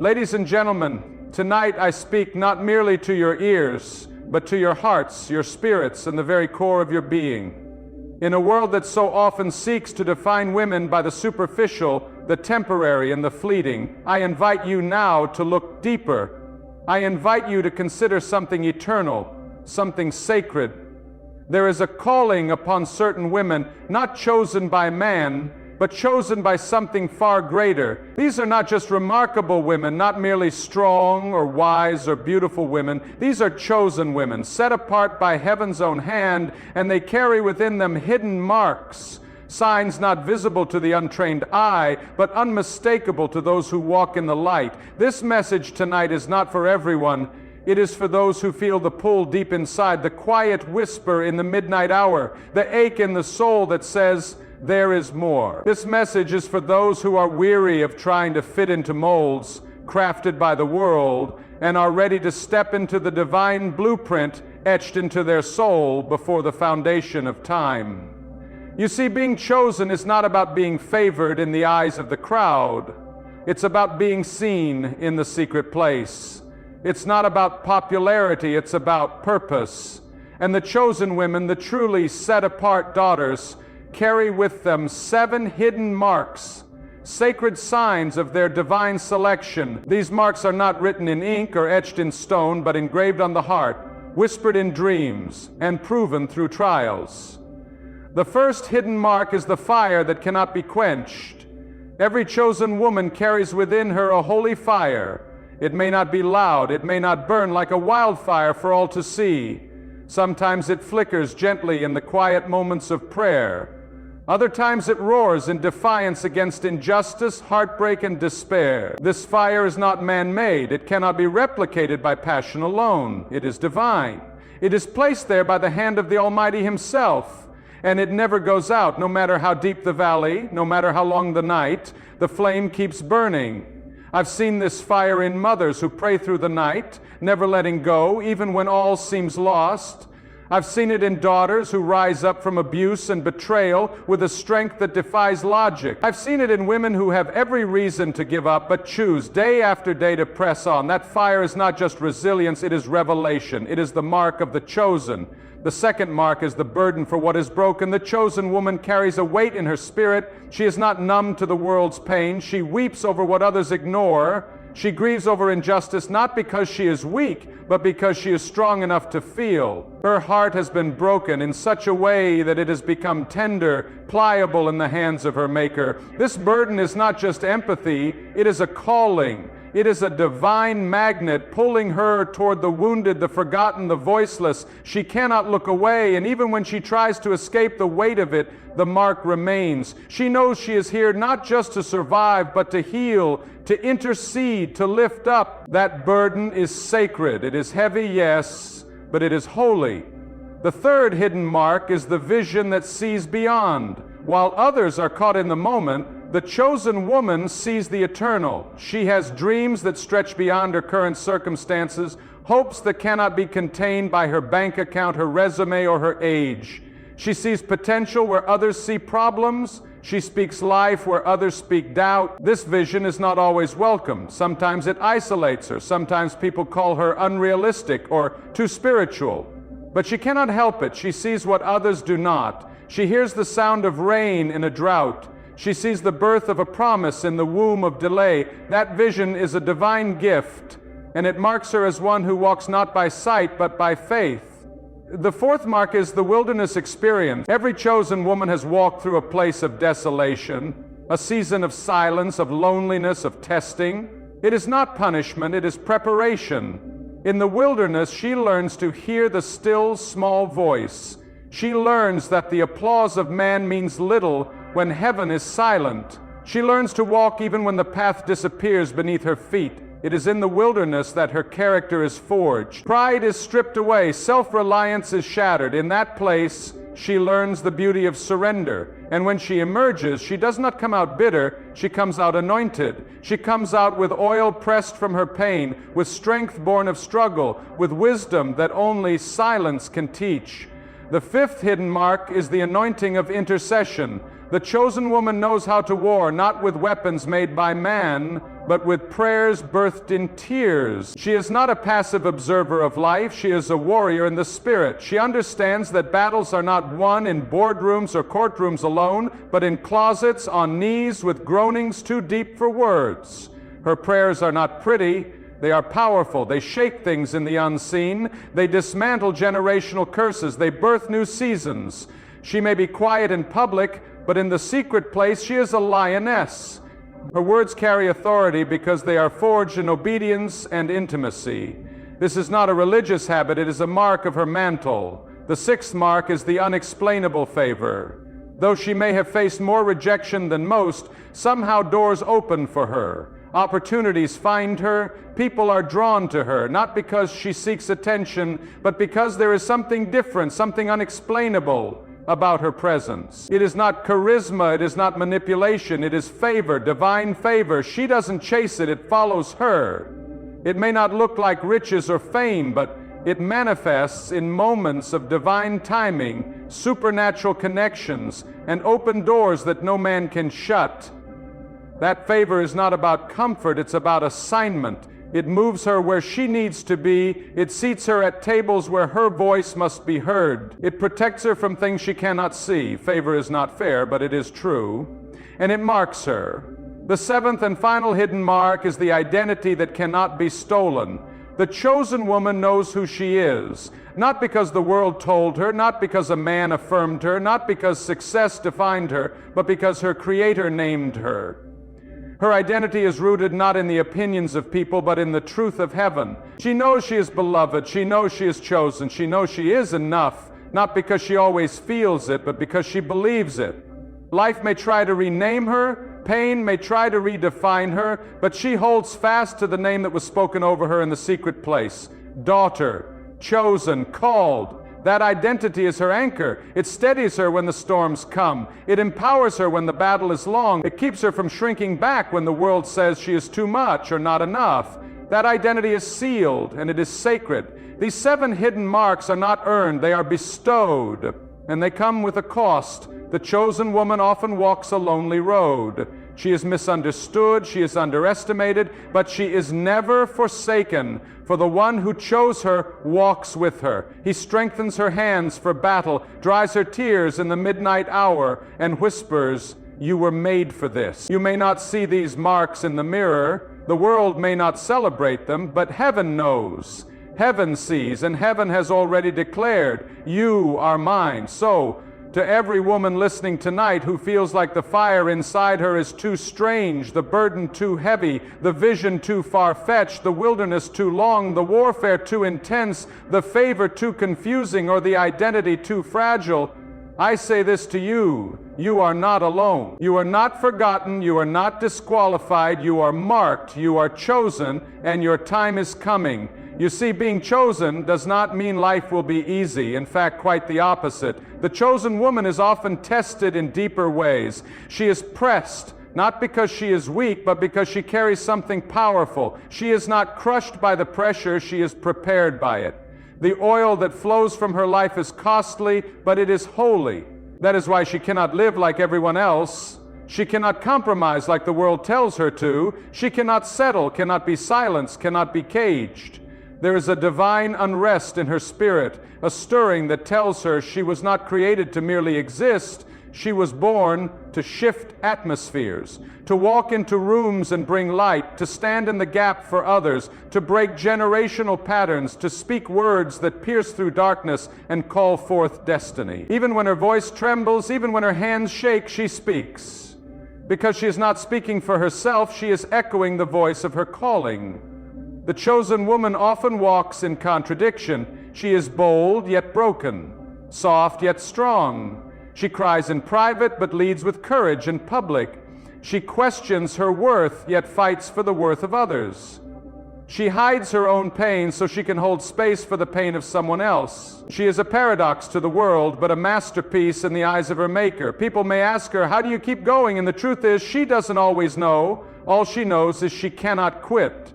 Ladies and gentlemen, tonight I speak not merely to your ears, but to your hearts, your spirits, and the very core of your being. In a world that so often seeks to define women by the superficial, the temporary, and the fleeting, I invite you now to look deeper. I invite you to consider something eternal, something sacred. There is a calling upon certain women, not chosen by man, but chosen by something far greater. These are not just remarkable women, not merely strong or wise or beautiful women. These are chosen women, set apart by heaven's own hand, and they carry within them hidden marks, signs not visible to the untrained eye, but unmistakable to those who walk in the light. This message tonight is not for everyone. It is for those who feel the pull deep inside, the quiet whisper in the midnight hour, the ache in the soul that says, there is more. This message is for those who are weary of trying to fit into molds crafted by the world and are ready to step into the divine blueprint etched into their soul before the foundation of time. You see, being chosen is not about being favored in the eyes of the crowd. It's about being seen in the secret place. It's not about popularity, it's about purpose. And the chosen women, the truly set-apart daughters, carry with them 7 hidden marks, sacred signs of their divine selection. These marks are not written in ink or etched in stone, but engraved on the heart, whispered in dreams, and proven through trials. The first hidden mark is the fire that cannot be quenched. Every chosen woman carries within her a holy fire. It may not be loud, it may not burn like a wildfire for all to see. Sometimes it flickers gently in the quiet moments of prayer. Other times it roars in defiance against injustice, heartbreak, and despair. This fire is not man-made. It cannot be replicated by passion alone. It is divine. It is placed there by the hand of the Almighty Himself, and it never goes out. No matter how deep the valley, no matter how long the night, the flame keeps burning. I've seen this fire in mothers who pray through the night, never letting go, even when all seems lost. I've seen it in daughters who rise up from abuse and betrayal with a strength that defies logic. I've seen it in women who have every reason to give up but choose day after day to press on. That fire is not just resilience, it is revelation. It is the mark of the chosen. The second mark is the burden for what is broken. The chosen woman carries a weight in her spirit. She is not numb to the world's pain. She weeps over what others ignore. She grieves over injustice not because she is weak, but because she is strong enough to feel. Her heart has been broken in such a way that it has become tender, pliable in the hands of her Maker. This burden is not just empathy, it is a calling. It is a divine magnet pulling her toward the wounded, the forgotten, the voiceless. She cannot look away, and even when she tries to escape the weight of it, the mark remains. She knows she is here not just to survive, but to heal, to intercede, to lift up. That burden is sacred. It is heavy, yes, but it is holy. The third hidden mark is the vision that sees beyond. While others are caught in the moment, the chosen woman sees the eternal. She has dreams that stretch beyond her current circumstances, hopes that cannot be contained by her bank account, her resume, or her age. She sees potential where others see problems. She speaks life where others speak doubt. This vision is not always welcome. Sometimes it isolates her. Sometimes people call her unrealistic or too spiritual. But she cannot help it. She sees what others do not. She hears the sound of rain in a drought. She sees the birth of a promise in the womb of delay. That vision is a divine gift, and it marks her as one who walks not by sight, but by faith. The fourth mark is the wilderness experience. Every chosen woman has walked through a place of desolation, a season of silence, of loneliness, of testing. It is not punishment, it is preparation. In the wilderness, she learns to hear the still, small voice. She learns that the applause of man means little when heaven is silent. She learns to walk even when the path disappears beneath her feet. It is in the wilderness that her character is forged. Pride is stripped away. Self-reliance is shattered. In that place, she learns the beauty of surrender. And when she emerges, she does not come out bitter. She comes out anointed. She comes out with oil pressed from her pain, with strength born of struggle, with wisdom that only silence can teach. The fifth hidden mark is the anointing of intercession. The chosen woman knows how to war, not with weapons made by man, but with prayers birthed in tears. She is not a passive observer of life. She is a warrior in the spirit. She understands that battles are not won in boardrooms or courtrooms alone, but in closets, on knees, with groanings too deep for words. Her prayers are not pretty. They are powerful. They shake things in the unseen. They dismantle generational curses. They birth new seasons. She may be quiet in public, but in the secret place she is a lioness. Her words carry authority because they are forged in obedience and intimacy. This is not a religious habit, it is a mark of her mantle. The sixth mark is the unexplainable favor. Though she may have faced more rejection than most, somehow doors open for her. Opportunities find her. People are drawn to her, not because she seeks attention, but because there is something different, something unexplainable about her presence. It is not charisma, it is not manipulation, it is favor, divine favor. She doesn't chase it, it follows her. It may not look like riches or fame, but it manifests in moments of divine timing, supernatural connections, and open doors that no man can shut. That favor is not about comfort, it's about assignment. It moves her where she needs to be. It seats her at tables where her voice must be heard. It protects her from things she cannot see. Favor is not fair, but it is true. And it marks her. The seventh and final hidden mark is the identity that cannot be stolen. The chosen woman knows who she is, not because the world told her, not because a man affirmed her, not because success defined her, but because her Creator named her. Her identity is rooted not in the opinions of people, but in the truth of heaven. She knows she is beloved. She knows she is chosen. She knows she is enough, not because she always feels it, but because she believes it. Life may try to rename her. Pain may try to redefine her, but she holds fast to the name that was spoken over her in the secret place. Daughter, chosen, called. That identity is her anchor. It steadies her when the storms come. It empowers her when the battle is long. It keeps her from shrinking back when the world says she is too much or not enough. That identity is sealed and it is sacred. These seven hidden marks are not earned, they are bestowed, and they come with a cost. The chosen woman often walks a lonely road. She is misunderstood, she is underestimated, but she is never forsaken, for the one who chose her walks with her. He strengthens her hands for battle, dries her tears in the midnight hour, and whispers, "You were made for this." You may not see these marks in the mirror, the world may not celebrate them, but heaven knows. Heaven sees, and heaven has already declared, "You are mine." So, to every woman listening tonight who feels like the fire inside her is too strange, the burden too heavy, the vision too far-fetched, the wilderness too long, the warfare too intense, the favor too confusing, or the identity too fragile, I say this to you: you are not alone. You are not forgotten, you are not disqualified, you are marked, you are chosen, and your time is coming. You see, being chosen does not mean life will be easy. In fact, quite the opposite. The chosen woman is often tested in deeper ways. She is pressed, not because she is weak, but because she carries something powerful. She is not crushed by the pressure, she is prepared by it. The oil that flows from her life is costly, but it is holy. That is why she cannot live like everyone else. She cannot compromise like the world tells her to. She cannot settle, cannot be silenced, cannot be caged. There is a divine unrest in her spirit, a stirring that tells her she was not created to merely exist. She was born to shift atmospheres, to walk into rooms and bring light, to stand in the gap for others, to break generational patterns, to speak words that pierce through darkness and call forth destiny. Even when her voice trembles, even when her hands shake, she speaks. Because she is not speaking for herself, she is echoing the voice of her calling. The chosen woman often walks in contradiction. She is bold yet broken, soft yet strong. She cries in private but leads with courage in public. She questions her worth yet fights for the worth of others. She hides her own pain so she can hold space for the pain of someone else. She is a paradox to the world, but a masterpiece in the eyes of her maker. People may ask her, "How do you keep going?" And the truth is, she doesn't always know. All she knows is she cannot quit.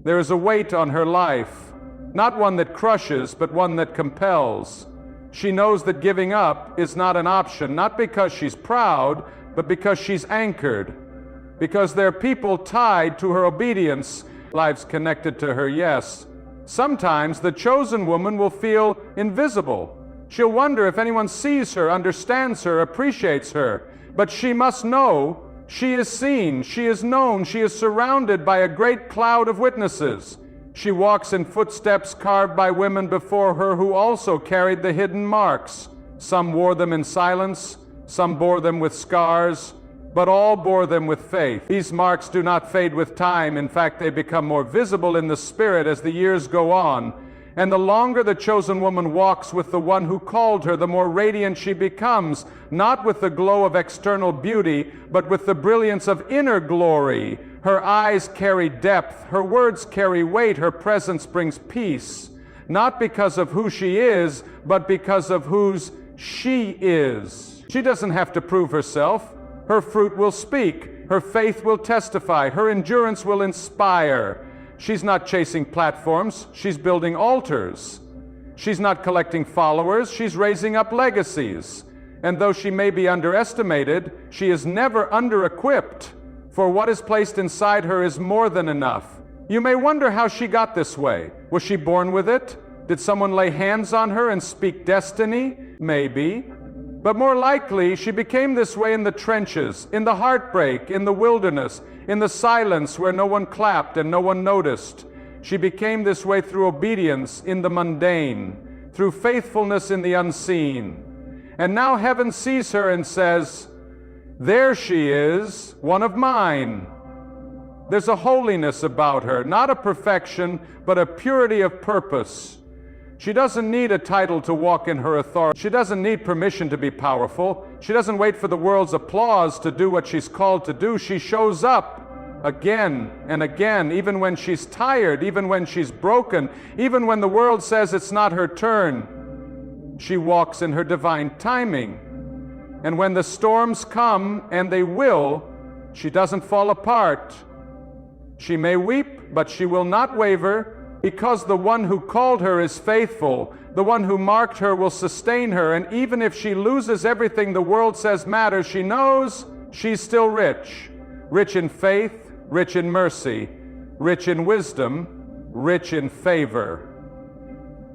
There is a weight on her life, not one that crushes, but one that compels. She knows that giving up is not an option, not because she's proud, but because she's anchored. because there are people tied to her obedience, lives connected to her yes. Sometimes the chosen woman will feel invisible. She'll wonder if anyone sees her, understands her, appreciates her. But she must know she is seen, she is known, she is surrounded by a great cloud of witnesses. She walks in footsteps carved by women before her who also carried the hidden marks. Some wore them in silence, some bore them with scars, but all bore them with faith. These marks do not fade with time. In fact, they become more visible in the spirit as the years go on. And the longer the chosen woman walks with the one who called her, the more radiant she becomes, not with the glow of external beauty, but with the brilliance of inner glory. Her eyes carry depth, her words carry weight, her presence brings peace, not because of who she is, but because of whose she is. She doesn't have to prove herself. Her fruit will speak, her faith will testify, her endurance will inspire. She's not chasing platforms, she's building altars. She's not collecting followers, she's raising up legacies. And though she may be underestimated, she is never under-equipped, for what is placed inside her is more than enough. You may wonder how she got this way. Was she born with it? Did someone lay hands on her and speak destiny? Maybe. But more likely, she became this way in the trenches, in the heartbreak, in the wilderness, in the silence where no one clapped and no one noticed. She became this way through obedience in the mundane, through faithfulness in the unseen. And now heaven sees her and says, "There she is, one of mine." There's a holiness about her, not a perfection, but a purity of purpose. She doesn't need a title to walk in her authority. She doesn't need permission to be powerful. She doesn't wait for the world's applause to do what she's called to do. She shows up again and again, even when she's tired, even when she's broken, even when the world says it's not her turn. She walks in her divine timing. And when the storms come, and they will, she doesn't fall apart. She may weep, but she will not waver, because the one who called her is faithful. The one who marked her will sustain her, and even if she loses everything the world says matters, she knows she's still rich. Rich in faith, rich in mercy, rich in wisdom, rich in favor.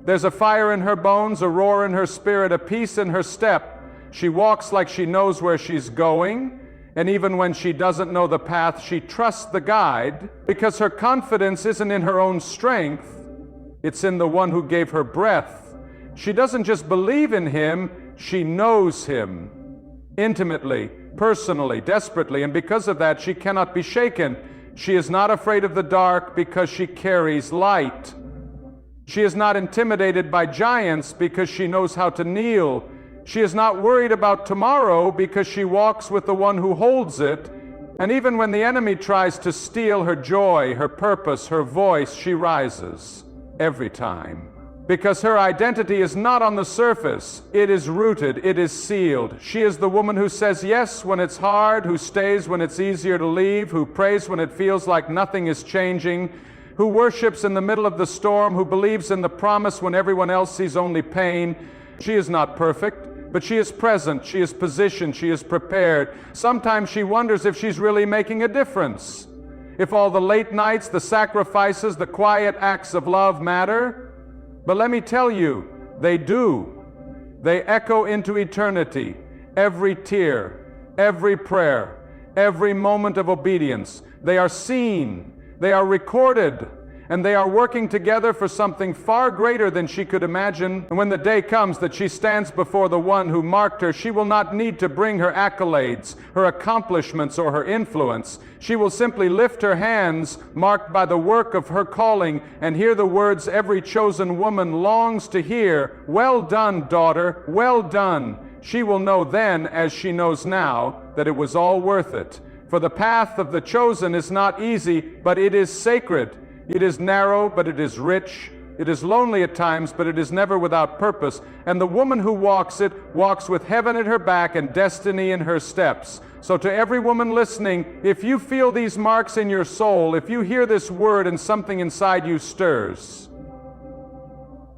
There's a fire in her bones, a roar in her spirit, a peace in her step. She walks like she knows where she's going, and even when she doesn't know the path, she trusts the guide, because her confidence isn't in her own strength, it's in the one who gave her breath. She doesn't just believe in him, she knows him intimately, personally, desperately, and because of that, she cannot be shaken. She is not afraid of the dark because she carries light. She is not intimidated by giants because she knows how to kneel. She is not worried about tomorrow because she walks with the one who holds it. And even when the enemy tries to steal her joy, her purpose, her voice, she rises every time. Because her identity is not on the surface. It is rooted, it is sealed. She is the woman who says yes when it's hard, who stays when it's easier to leave, who prays when it feels like nothing is changing, who worships in the middle of the storm, who believes in the promise when everyone else sees only pain. She is not perfect, but she is present, she is positioned, she is prepared. Sometimes she wonders if she's really making a difference. If all the late nights, the sacrifices, the quiet acts of love matter. But let me tell you, they do. They echo into eternity. Every tear, every prayer, every moment of obedience. They are seen, they are recorded, and they are working together for something far greater than she could imagine. And when the day comes that she stands before the one who marked her, she will not need to bring her accolades, her accomplishments, or her influence. She will simply lift her hands, marked by the work of her calling, and hear the words every chosen woman longs to hear. "Well done, daughter, well done." She will know then, as she knows now, that it was all worth it. For the path of the chosen is not easy, but it is sacred. It is narrow, but it is rich. It is lonely at times, but it is never without purpose. And the woman who walks it walks with heaven at her back and destiny in her steps. So to every woman listening, if you feel these marks in your soul, if you hear this word and something inside you stirs,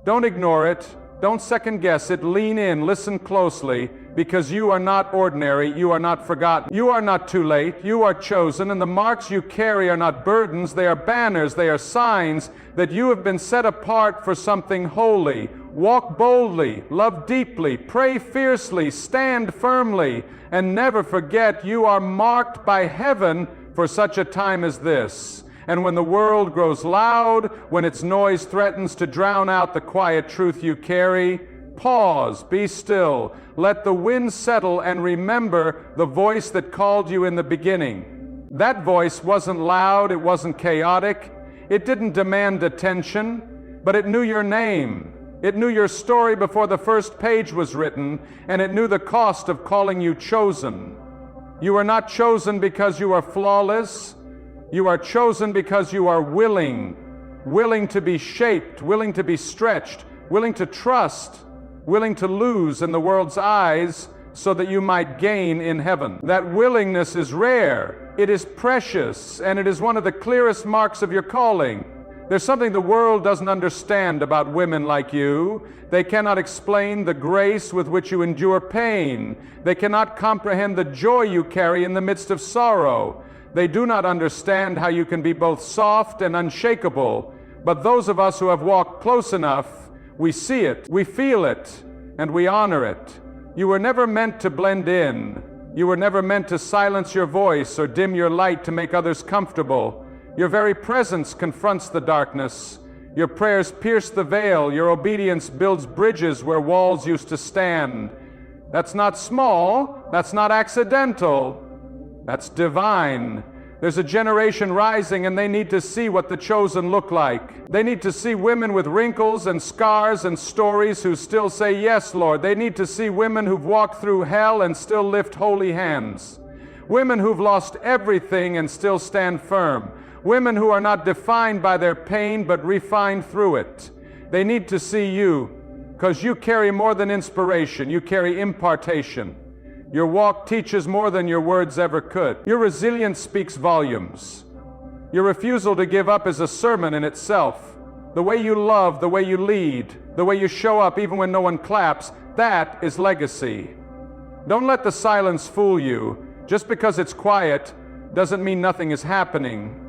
don't ignore it. Don't second guess it. Lean in, listen closely, because you are not ordinary, you are not forgotten. You are not too late, you are chosen, and the marks you carry are not burdens, they are banners, they are signs that you have been set apart for something holy. Walk boldly, love deeply, pray fiercely, stand firmly, and never forget you are marked by heaven for such a time as this. And when the world grows loud, when its noise threatens to drown out the quiet truth you carry, pause, be still, let the wind settle, and remember the voice that called you in the beginning. That voice wasn't loud, it wasn't chaotic, it didn't demand attention, but it knew your name. It knew your story before the first page was written, and it knew the cost of calling you chosen. You are not chosen because you are flawless. You are chosen because you are willing to be shaped, willing to be stretched, willing to trust, willing to lose in the world's eyes so that you might gain in heaven. That willingness is rare, it is precious, and it is one of the clearest marks of your calling. There's something the world doesn't understand about women like you. They cannot explain the grace with which you endure pain. They cannot comprehend the joy you carry in the midst of sorrow. They do not understand how you can be both soft and unshakable. But those of us who have walked close enough, we see it, we feel it, and we honor it. You were never meant to blend in. You were never meant to silence your voice or dim your light to make others comfortable. Your very presence confronts the darkness. Your prayers pierce the veil. Your obedience builds bridges where walls used to stand. That's not small. That's not accidental. That's divine. There's a generation rising, and they need to see what the chosen look like. They need to see women with wrinkles and scars and stories who still say, "Yes, Lord." They need to see women who've walked through hell and still lift holy hands. Women who've lost everything and still stand firm. Women who are not defined by their pain but refined through it. They need to see you, because you carry more than inspiration, you carry impartation. Your walk teaches more than your words ever could. Your resilience speaks volumes. Your refusal to give up is a sermon in itself. The way you love, the way you lead, the way you show up even when no one claps, that is legacy. Don't let the silence fool you. Just because it's quiet doesn't mean nothing is happening.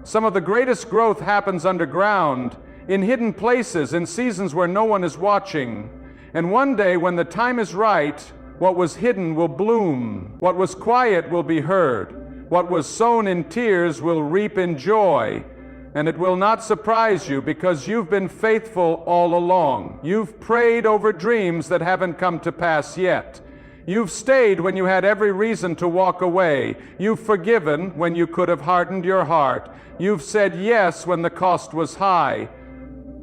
Some of the greatest growth happens underground, in hidden places, in seasons where no one is watching. And one day, when the time is right, what was hidden will bloom. What was quiet will be heard. What was sown in tears will reap in joy. And it will not surprise you, because you've been faithful all along. You've prayed over dreams that haven't come to pass yet. You've stayed when you had every reason to walk away. You've forgiven when you could have hardened your heart. You've said yes when the cost was high.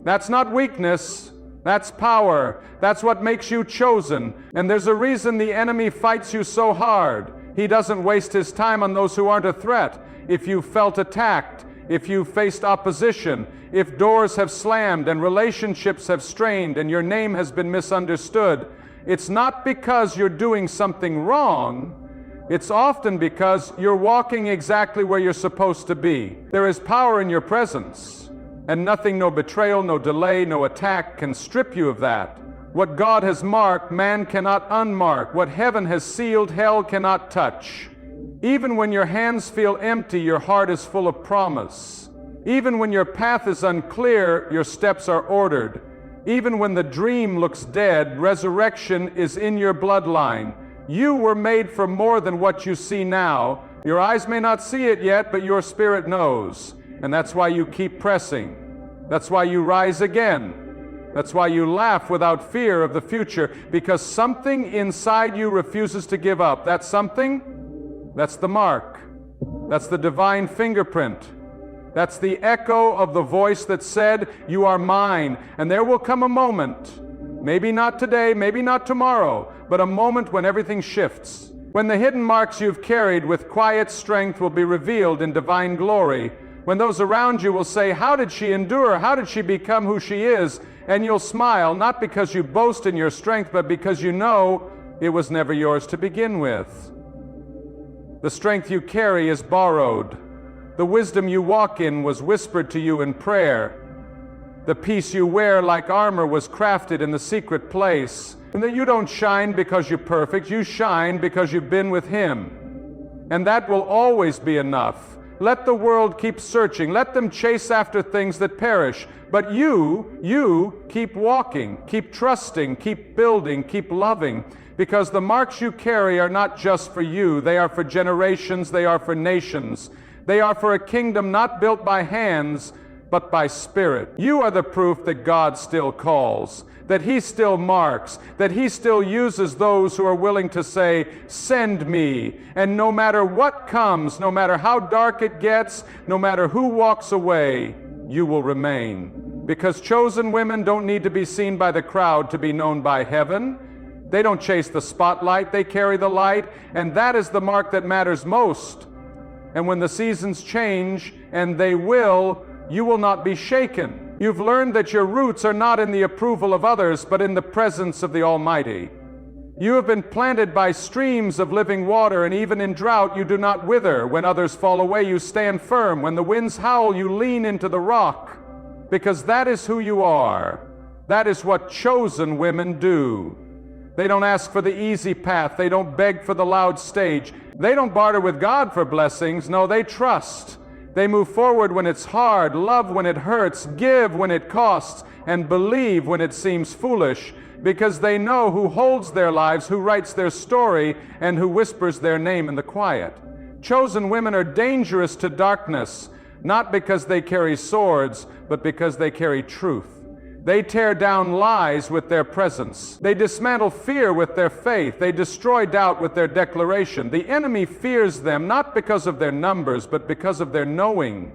That's not weakness, that's power. That's what makes you chosen. And there's a reason the enemy fights you so hard. He doesn't waste his time on those who aren't a threat. If you felt attacked, if you faced opposition, if doors have slammed and relationships have strained and your name has been misunderstood, it's not because you're doing something wrong. It's often because you're walking exactly where you're supposed to be. There is power in your presence, and nothing, no betrayal, no delay, no attack can strip you of that. What God has marked, man cannot unmark. What heaven has sealed, hell cannot touch. Even when your hands feel empty, your heart is full of promise. Even when your path is unclear, your steps are ordered. Even when the dream looks dead, resurrection is in your bloodline. You were made for more than what you see now. Your eyes may not see it yet, but your spirit knows. And that's why you keep pressing. That's why you rise again. That's why you laugh without fear of the future, because something inside you refuses to give up. That something? That's the mark. That's the divine fingerprint. That's the echo of the voice that said, "You are mine." And there will come a moment, maybe not today, maybe not tomorrow, but a moment when everything shifts. When the hidden marks you've carried with quiet strength will be revealed in divine glory. When those around you will say, "How did she endure? How did she become who she is?" And you'll smile, not because you boast in your strength, but because you know it was never yours to begin with. The strength you carry is borrowed. The wisdom you walk in was whispered to you in prayer. The peace you wear like armor was crafted in the secret place. And that you don't shine because you're perfect, you shine because you've been with Him. And that will always be enough. Let the world keep searching. Let them chase after things that perish. But you keep walking, keep trusting, keep building, keep loving. Because the marks you carry are not just for you. They are for generations. They are for nations. They are for a kingdom not built by hands, but by Spirit. You are the proof that God still calls, that He still marks, that He still uses those who are willing to say, "Send me." And no matter what comes, no matter how dark it gets, no matter who walks away, you will remain. Because chosen women don't need to be seen by the crowd to be known by heaven. They don't chase the spotlight, they carry the light, and that is the mark that matters most. And when the seasons change, and they will, you will not be shaken. You've learned that your roots are not in the approval of others, but in the presence of the Almighty. You have been planted by streams of living water, and even in drought you do not wither. When others fall away, you stand firm. When the winds howl, you lean into the rock. Because that is who you are. That is what chosen women do. They don't ask for the easy path. They don't beg for the loud stage. They don't barter with God for blessings. No, they trust. They move forward when it's hard, love when it hurts, give when it costs, and believe when it seems foolish, because they know who holds their lives, who writes their story, and who whispers their name in the quiet. Chosen women are dangerous to darkness, not because they carry swords, but because they carry truth. They tear down lies with their presence. They dismantle fear with their faith. They destroy doubt with their declaration. The enemy fears them not because of their numbers, but because of their knowing.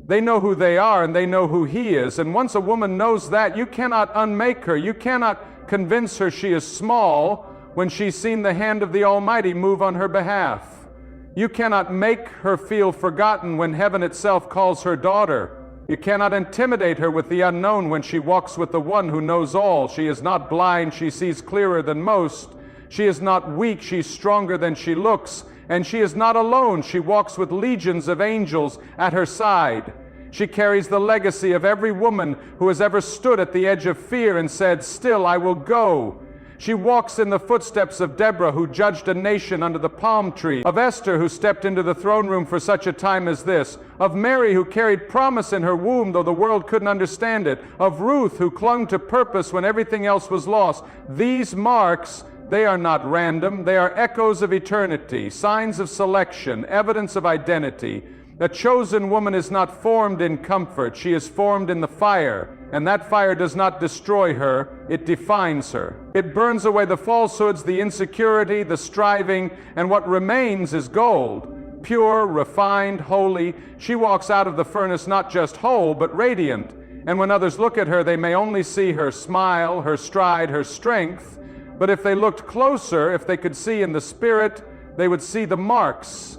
They know who they are and they know who He is. And once a woman knows that, you cannot unmake her. You cannot convince her she is small when she's seen the hand of the Almighty move on her behalf. You cannot make her feel forgotten when heaven itself calls her daughter. You cannot intimidate her with the unknown when she walks with the one who knows all. She is not blind, she sees clearer than most. She is not weak, she's stronger than she looks. And she is not alone, she walks with legions of angels at her side. She carries the legacy of every woman who has ever stood at the edge of fear and said, "Still I will go." She walks in the footsteps of Deborah, who judged a nation under the palm tree, of Esther, who stepped into the throne room for such a time as this, of Mary, who carried promise in her womb, though the world couldn't understand it, of Ruth, who clung to purpose when everything else was lost. These marks, they are not random. They are echoes of eternity, signs of selection, evidence of identity. A chosen woman is not formed in comfort. She is formed in the fire. And that fire does not destroy her, it defines her. It burns away the falsehoods, the insecurity, the striving, and what remains is gold. Pure, refined, holy. She walks out of the furnace not just whole, but radiant. And when others look at her, they may only see her smile, her stride, her strength. But if they looked closer, if they could see in the Spirit, they would see the marks,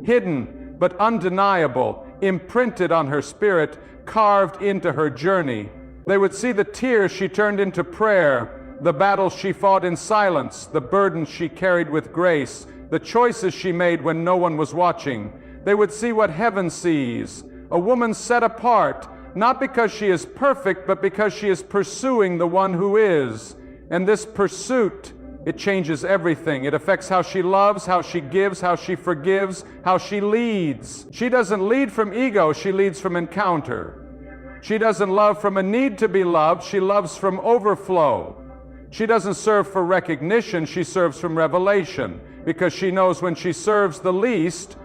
hidden but undeniable, imprinted on her spirit, carved into her journey. They would see the tears she turned into prayer, the battles she fought in silence, the burdens she carried with grace, the choices she made when no one was watching. They would see what heaven sees, a woman set apart, not because she is perfect, but because she is pursuing the one who is. And this pursuit, it changes everything. It affects how she loves, how she gives, how she forgives, how she leads. She doesn't lead from ego, she leads from encounter. She doesn't love from a need to be loved, she loves from overflow. She doesn't serve for recognition, she serves from revelation, because she knows when she serves the least,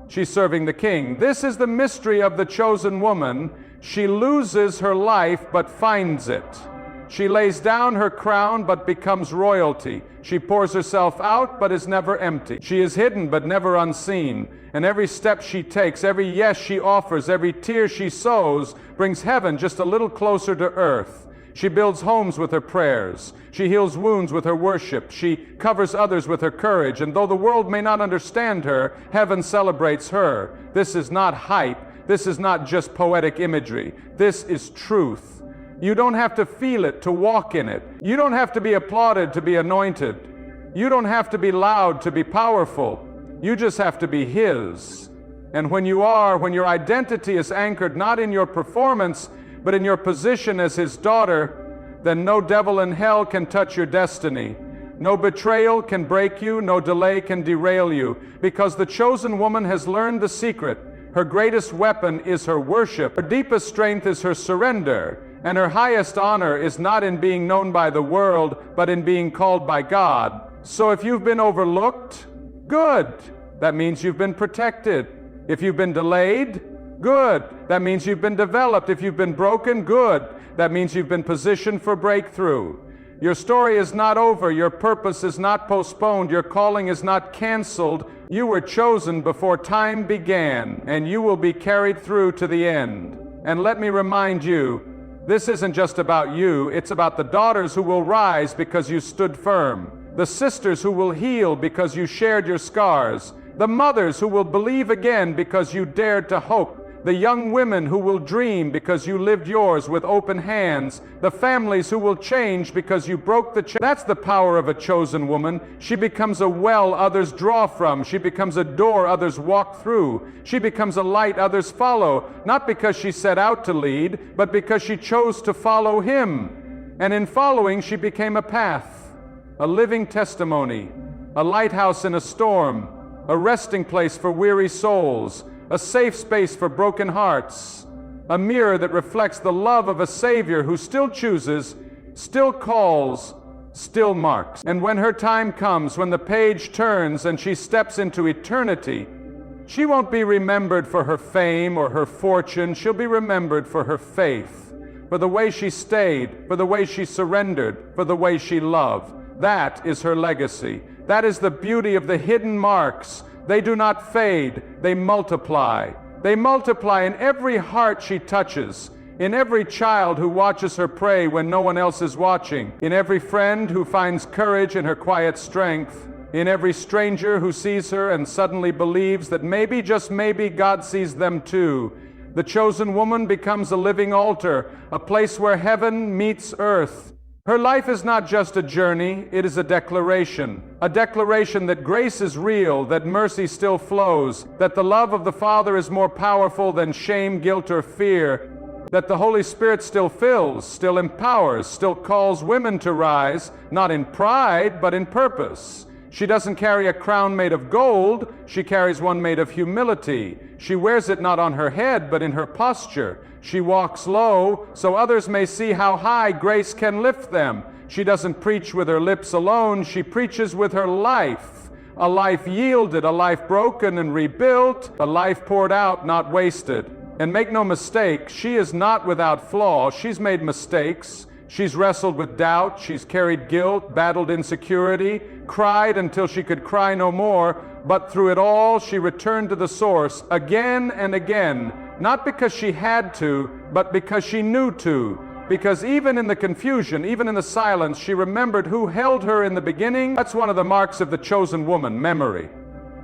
she's serving the King. This is the mystery of the chosen woman. She loses her life but finds it. She lays down her crown but becomes royalty. She pours herself out but is never empty. She is hidden but never unseen. And every step she takes, every yes she offers, every tear she sows brings heaven just a little closer to earth. She builds homes with her prayers. She heals wounds with her worship. She covers others with her courage. And though the world may not understand her, heaven celebrates her. This is not hype. This is not just poetic imagery. This is truth. You don't have to feel it to walk in it. You don't have to be applauded to be anointed. You don't have to be loud to be powerful. You just have to be His. And when your identity is anchored not in your performance, but in your position as His daughter, then no devil in hell can touch your destiny. No betrayal can break you, no delay can derail you, because the chosen woman has learned the secret. Her greatest weapon is her worship. Her deepest strength is her surrender. And her highest honor is not in being known by the world, but in being called by God. So if you've been overlooked, good. That means you've been protected. If you've been delayed, good. That means you've been developed. If you've been broken, good. That means you've been positioned for breakthrough. Your story is not over. Your purpose is not postponed. Your calling is not canceled. You were chosen before time began, and you will be carried through to the end. And let me remind you, this isn't just about you. It's about the daughters who will rise because you stood firm, the sisters who will heal because you shared your scars, the mothers who will believe again because you dared to hope, the young women who will dream because you lived yours with open hands, the families who will change because you broke the chain. That's the power of a chosen woman. She becomes a well others draw from. She becomes a door others walk through. She becomes a light others follow, not because she set out to lead, but because she chose to follow him. And in following, she became a path, a living testimony, a lighthouse in a storm, a resting place for weary souls, a safe space for broken hearts, a mirror that reflects the love of a Savior who still chooses, still calls, still marks. And when her time comes, when the page turns and she steps into eternity, she won't be remembered for her fame or her fortune. She'll be remembered for her faith, for the way she stayed, for the way she surrendered, for the way she loved. That is her legacy. That is the beauty of the hidden marks. They do not fade, they multiply. They multiply in every heart she touches, in every child who watches her pray when no one else is watching, in every friend who finds courage in her quiet strength, in every stranger who sees her and suddenly believes that maybe, just maybe, God sees them too. The chosen woman becomes a living altar, a place where heaven meets earth. Her life is not just a journey, it is a declaration that grace is real, that mercy still flows, that the love of the Father is more powerful than shame, guilt, or fear, that the Holy Spirit still fills, still empowers, still calls women to rise, not in pride, but in purpose. She doesn't carry a crown made of gold, she carries one made of humility. She wears it not on her head, but in her posture. She walks low, so others may see how high grace can lift them. She doesn't preach with her lips alone, she preaches with her life. A life yielded, a life broken and rebuilt, a life poured out, not wasted. And make no mistake, she is not without flaw. She's made mistakes. She's wrestled with doubt, she's carried guilt, battled insecurity, cried until she could cry no more, but through it all she returned to the source again and again, not because she had to, but because she knew to. Because even in the confusion, even in the silence, she remembered who held her in the beginning. That's one of the marks of the chosen woman, memory.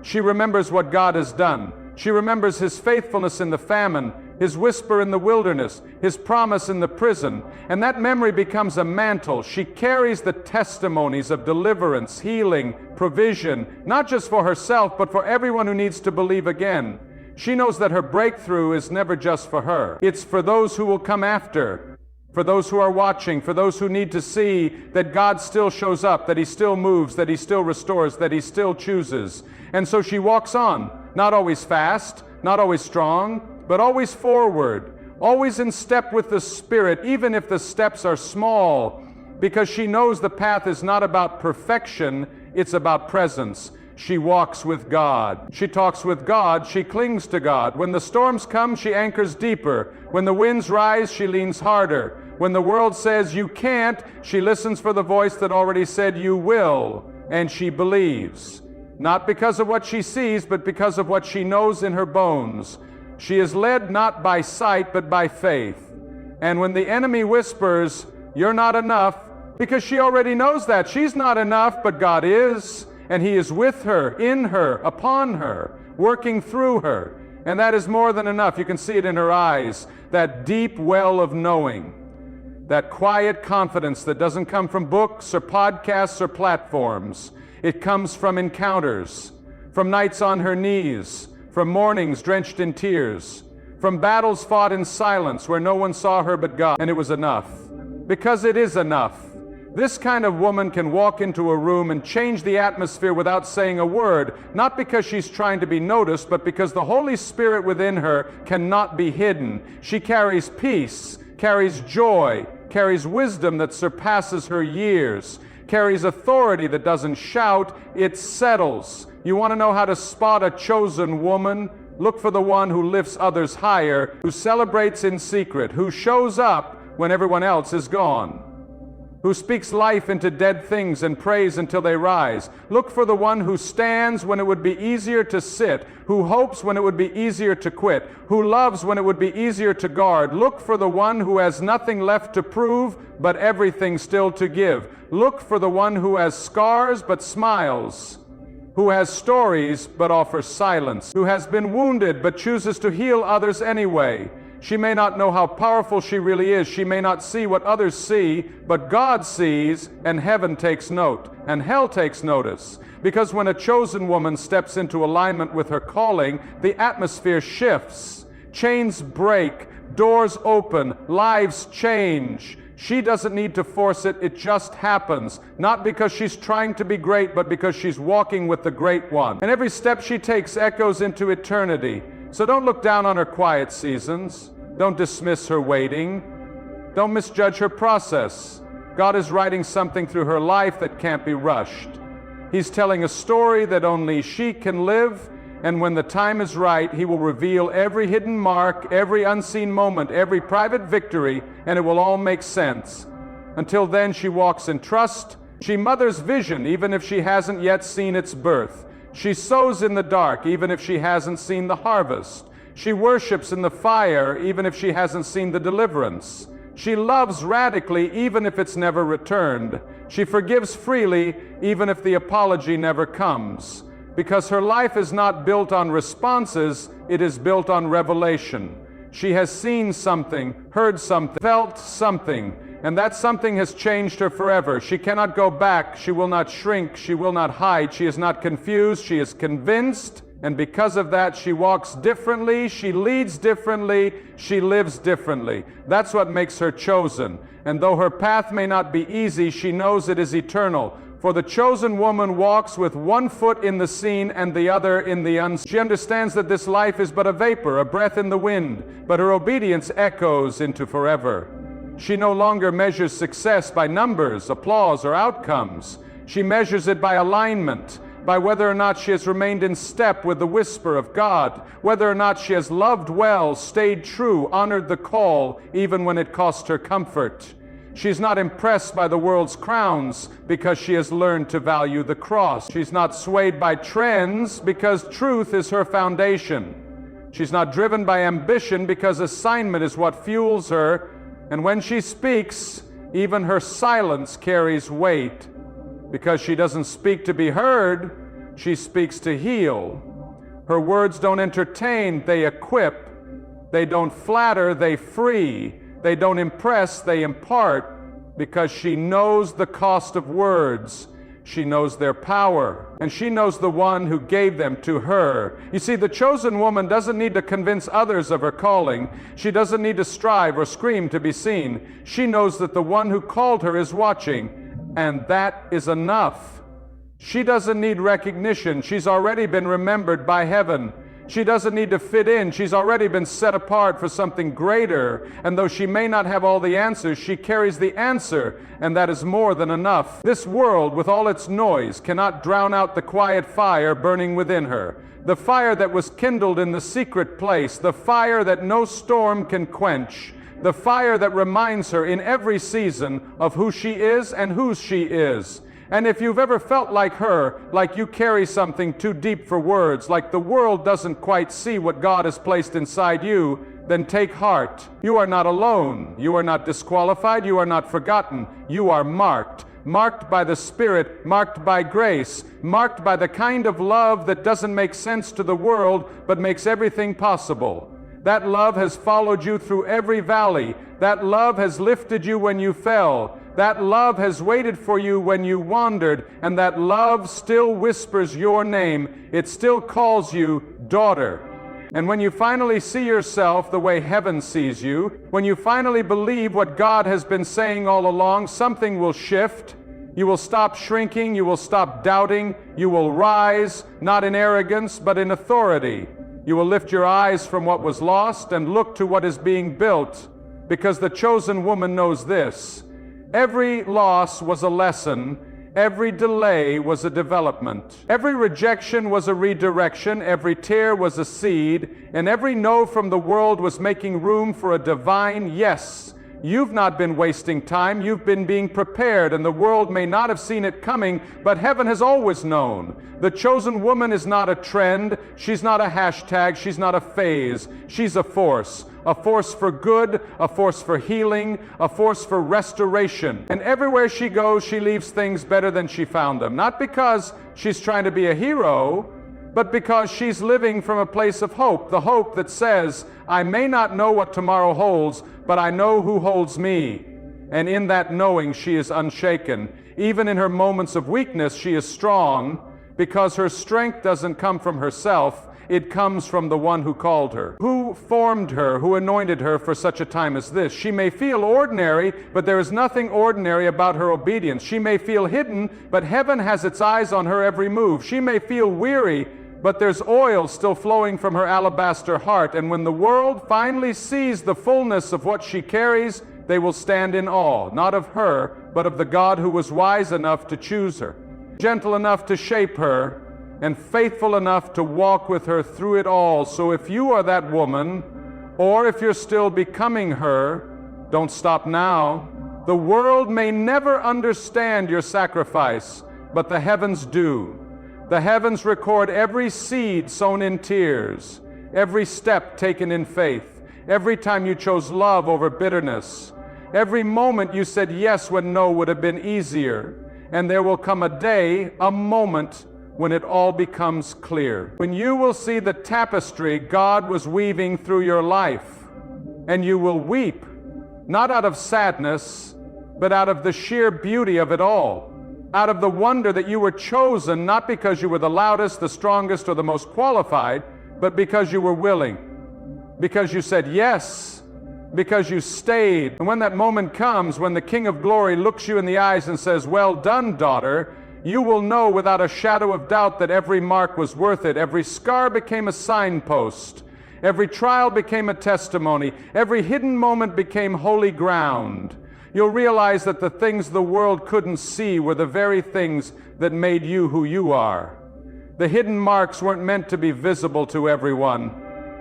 She remembers what God has done. She remembers his faithfulness in the famine, his whisper in the wilderness, his promise in the prison, and that memory becomes a mantle. She carries the testimonies of deliverance, healing, provision, not just for herself, but for everyone who needs to believe again. She knows that her breakthrough is never just for her. It's for those who will come after, for those who are watching, for those who need to see that God still shows up, that he still moves, that he still restores, that he still chooses. And so she walks on, not always fast, not always strong, but always forward, always in step with the Spirit, even if the steps are small, because she knows the path is not about perfection, it's about presence. She walks with God. She talks with God. She clings to God. When the storms come, she anchors deeper. When the winds rise, she leans harder. When the world says you can't, she listens for the voice that already said you will, and she believes. Not because of what she sees, but because of what she knows in her bones. She is led not by sight, but by faith. And when the enemy whispers, you're not enough, because she already knows that. She's not enough, but God is. And he is with her, in her, upon her, working through her. And that is more than enough. You can see it in her eyes, that deep well of knowing, that quiet confidence that doesn't come from books or podcasts or platforms. It comes from encounters, from nights on her knees, from mornings drenched in tears, from battles fought in silence where no one saw her but God, and it was enough. because it is enough. This kind of woman can walk into a room and change the atmosphere without saying a word, not because she's trying to be noticed, but because the Holy Spirit within her cannot be hidden. She carries peace, carries joy, carries wisdom that surpasses her years, carries authority that doesn't shout, it settles. You want to know how to spot a chosen woman? Look for the one who lifts others higher, who celebrates in secret, who shows up when everyone else is gone, who speaks life into dead things and prays until they rise. Look for the one who stands when it would be easier to sit, who hopes when it would be easier to quit, who loves when it would be easier to guard. Look for the one who has nothing left to prove, but everything still to give. Look for the one who has scars but smiles, who has stories but offers silence, who has been wounded but chooses to heal others anyway. She may not know how powerful she really is. She may not see what others see, but God sees, and heaven takes note, and hell takes notice. Because when a chosen woman steps into alignment with her calling, the atmosphere shifts. Chains break, doors open, lives change. She doesn't need to force it, it just happens. Not because she's trying to be great, but because she's walking with the Great One. And every step she takes echoes into eternity. So don't look down on her quiet seasons. Don't dismiss her waiting. Don't misjudge her process. God is writing something through her life that can't be rushed. He's telling a story that only she can live, and when the time is right, He will reveal every hidden mark, every unseen moment, every private victory, and it will all make sense. Until then, she walks in trust. She mothers vision, even if she hasn't yet seen its birth. She sows in the dark, even if she hasn't seen the harvest. She worships in the fire, even if she hasn't seen the deliverance. She loves radically, even if it's never returned. She forgives freely, even if the apology never comes. Because her life is not built on responses, it is built on revelation. She has seen something, heard something, felt something, and that something has changed her forever. She cannot go back, she will not shrink, she will not hide, she is not confused, she is convinced, and because of that, she walks differently, she leads differently, she lives differently. That's what makes her chosen. And though her path may not be easy, she knows it is eternal. For the chosen woman walks with one foot in the seen and the other in the unseen. She understands that this life is but a vapor, a breath in the wind, but her obedience echoes into forever. She no longer measures success by numbers, applause, or outcomes. She measures it by alignment, by whether or not she has remained in step with the whisper of God, whether or not she has loved well, stayed true, honored the call, even when it cost her comfort. She's not impressed by the world's crowns because she has learned to value the cross. She's not swayed by trends because truth is her foundation. She's not driven by ambition because assignment is what fuels her. And when she speaks, even her silence carries weight. Because she doesn't speak to be heard, she speaks to heal. Her words don't entertain, they equip. They don't flatter, they free. They don't impress, they impart, because she knows the cost of words. She knows their power, and she knows the one who gave them to her. You see, the chosen woman doesn't need to convince others of her calling. She doesn't need to strive or scream to be seen. She knows that the one who called her is watching, and that is enough. She doesn't need recognition. She's already been remembered by heaven. She doesn't need to fit in. She's already been set apart for something greater. And though she may not have all the answers, she carries the answer, and that is more than enough. This world, with all its noise, cannot drown out the quiet fire burning within her. The fire that was kindled in the secret place, the fire that no storm can quench, the fire that reminds her in every season of who she is and whose she is. And if you've ever felt like her, like you carry something too deep for words, like the world doesn't quite see what God has placed inside you, then take heart. You are not alone. You are not disqualified. You are not forgotten. You are marked. Marked by the Spirit, marked by grace, marked by the kind of love that doesn't make sense to the world, but makes everything possible. That love has followed you through every valley. That love has lifted you when you fell. That love has waited for you when you wandered, and that love still whispers your name. It still calls you daughter. And when you finally see yourself the way heaven sees you, when you finally believe what God has been saying all along, something will shift. You will stop shrinking, you will stop doubting, you will rise, not in arrogance, but in authority. You will lift your eyes from what was lost and look to what is being built, because the chosen woman knows this: every loss was a lesson, every delay was a development. Every rejection was a redirection, every tear was a seed, and every no from the world was making room for a divine yes. You've not been wasting time, you've been being prepared, and the world may not have seen it coming, but heaven has always known. The chosen woman is not a trend, she's not a hashtag, she's not a phase, she's a force for good, a force for healing, a force for restoration. And everywhere she goes, she leaves things better than she found them. Not because she's trying to be a hero, but because she's living from a place of hope, the hope that says, I may not know what tomorrow holds, but I know who holds me. And in that knowing, she is unshaken. Even in her moments of weakness, she is strong, because her strength doesn't come from herself, it comes from the one who called her, who formed her, who anointed her for such a time as this. She may feel ordinary, but there is nothing ordinary about her obedience. She may feel hidden, but heaven has its eyes on her every move. She may feel weary, but there's oil still flowing from her alabaster heart. And when the world finally sees the fullness of what she carries, they will stand in awe, not of her, but of the God who was wise enough to choose her, gentle enough to shape her, and faithful enough to walk with her through it all. So if you are that woman, or if you're still becoming her, don't stop now. The world may never understand your sacrifice, but the heavens do. The heavens record every seed sown in tears, every step taken in faith, every time you chose love over bitterness, every moment you said yes when no would have been easier. And there will come a day, a moment, when it all becomes clear. When you will see the tapestry God was weaving through your life, and you will weep, not out of sadness, but out of the sheer beauty of it all, out of the wonder that you were chosen, not because you were the loudest, the strongest, or the most qualified, but because you were willing, because you said yes, because you stayed. And when that moment comes, when the King of Glory looks you in the eyes and says, "Well done, daughter," you will know without a shadow of doubt that every mark was worth it. Every scar became a signpost. Every trial became a testimony. Every hidden moment became holy ground. You'll realize that the things the world couldn't see were the very things that made you who you are. The hidden marks weren't meant to be visible to everyone.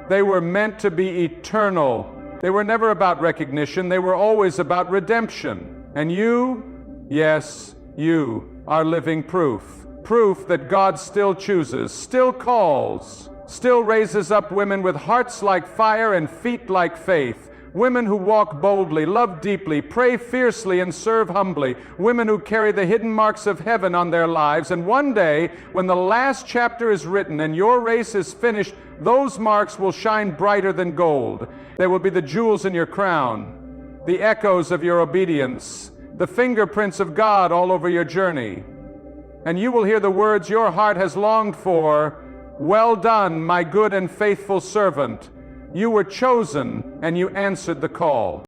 They were meant to be eternal. They were never about recognition. They were always about redemption. And you, yes, you, are living proof. Proof that God still chooses, still calls, still raises up women with hearts like fire and feet like faith. Women who walk boldly, love deeply, pray fiercely, and serve humbly. Women who carry the hidden marks of heaven on their lives. And one day, when the last chapter is written and your race is finished, those marks will shine brighter than gold. They will be the jewels in your crown, the echoes of your obedience, the fingerprints of God all over your journey. And you will hear the words your heart has longed for, "Well done, my good and faithful servant." You were chosen, and you answered the call.